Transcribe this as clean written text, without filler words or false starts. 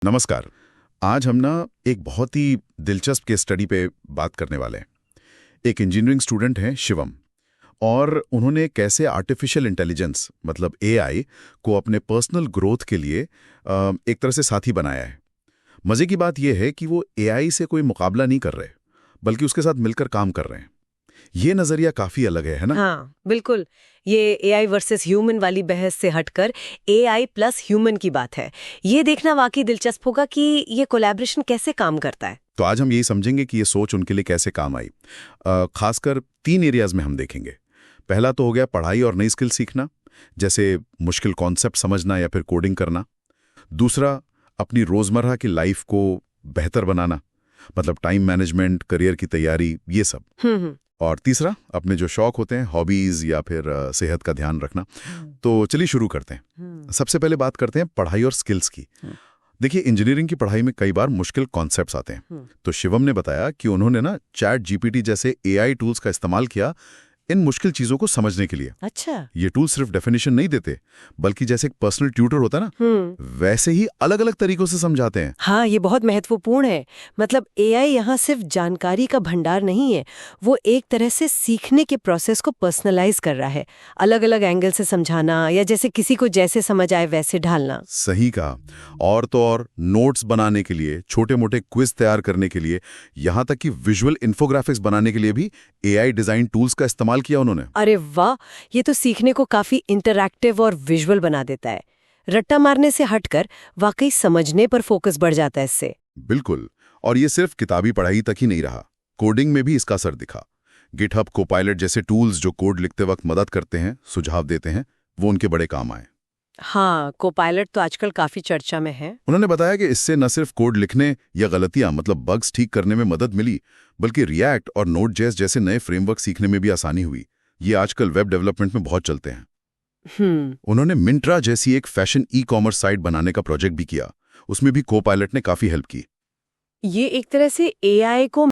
नमस्कार। आज हम एक बहुत ही दिलचस्प केस स्टडी पे बात करने वाले हैं। एक इंजीनियरिंग स्टूडेंट हैं शिवम, और उन्होंने कैसे आर्टिफिशियल इंटेलिजेंस मतलब एआई को अपने पर्सनल ग्रोथ के लिए एक तरह से साथी बनाया है। मजे की बात यह है कि वो एआई से कोई मुकाबला नहीं कर रहे, बल्कि उसके साथ मिलकर काम कर रहे हैं। ये नजरिया काफी अलग है ना? हाँ, बिल्कुल। ये एआई वर्सेस ह्यूमन वाली बहस से हटकर एआई प्लस ह्यूमन की बात है। ये देखना वाकई दिलचस्प होगा कि ये कोलैबोरेशन कैसे काम करता है। तो आज हम यही समझेंगे कि ये सोच उनके लिए कैसे काम आई। खासकर 3 एरियाज में हम देखेंगे। पहला तो हो गया पढ़ाई और नई स्किल सीखना, जैसे मुश्किल कॉन्सेप्ट समझना या फिर कोडिंग करना। दूसरा, अपनी रोजमर्रा की लाइफ को बेहतर बनाना, मतलब टाइम मैनेजमेंट, करियर की तैयारी, ये सब। और तीसरा, अपने जो शौक होते हैं, हॉबीज या फिर सेहत का ध्यान रखना। तो चलिए शुरू करते हैं। सबसे पहले बात करते हैं पढ़ाई और स्किल्स की। देखिए, इंजीनियरिंग की पढ़ाई में कई बार मुश्किल कॉन्सेप्ट्स आते हैं। तो शिवम ने बताया कि उन्होंने चैट जीपीटी जैसे एआई टूल्स का इस्तेमाल किया इन मुश्किल चीजों को समझने के लिए। अच्छा। ये टूल सिर्फ डेफिनेशन नहीं देते, बल्कि जैसे एक पर्सनल ट्यूटर होता है ना, वैसे ही अलग अलग तरीकों से समझाते हैं। हाँ, ये बहुत महत्वपूर्ण है। मतलब एआई यहाँ सिर्फ जानकारी का भंडार नहीं है, वो एक तरह से सीखने के प्रोसेस को पर्सनलाइज कर रहा है, अलग अलग एंगल से समझाना या जैसे किसी को जैसे समझ आए वैसे ढालना। सही कहा। और तो और नोट्स बनाने के लिए, छोटे मोटे क्विज तैयार करने के लिए, यहाँ तक कि विजुअल इन्फोग्राफिक्स बनाने के लिए भी एआई डिजाइन टूल्स का इस्तेमाल किया उन्होंने। अरे वाह, ये तो सीखने को काफी इंटरैक्टिव और विजुअल बना देता है। रट्टा मारने से हटकर वाकई समझने पर फोकस बढ़ जाता है इससे। बिल्कुल। और ये सिर्फ किताबी पढ़ाई तक ही नहीं रहा, कोडिंग में भी इसका असर दिखा। गिटहब कोपायलट जैसे टूल्स जो कोड लिखते वक्त मदद करते हैं, सुझाव देते हैं, वो उनके बड़े काम आए। हाँ, कोपायलट तो आजकल काफी चर्चा में है। उन्होंने बताया कि इससे न सिर्फ कोड लिखने या गलतियां मतलब बग्स ठीक करने में मदद मिली, बल्कि रिएक्ट और नोड.जेएस जैसे नए फ्रेमवर्क सीखने में भी आसानी हुई। ये आजकल वेब डेवलपमेंट में बहुत चलते हैं। उन्होंने मिंत्रा जैसी एक फैशन ई-कॉमर्स साइट बनाने का प्रोजेक्ट भी किया। उसमें भी कोपायलट ने काफी हेल्प की। ये एक तरह से एआई को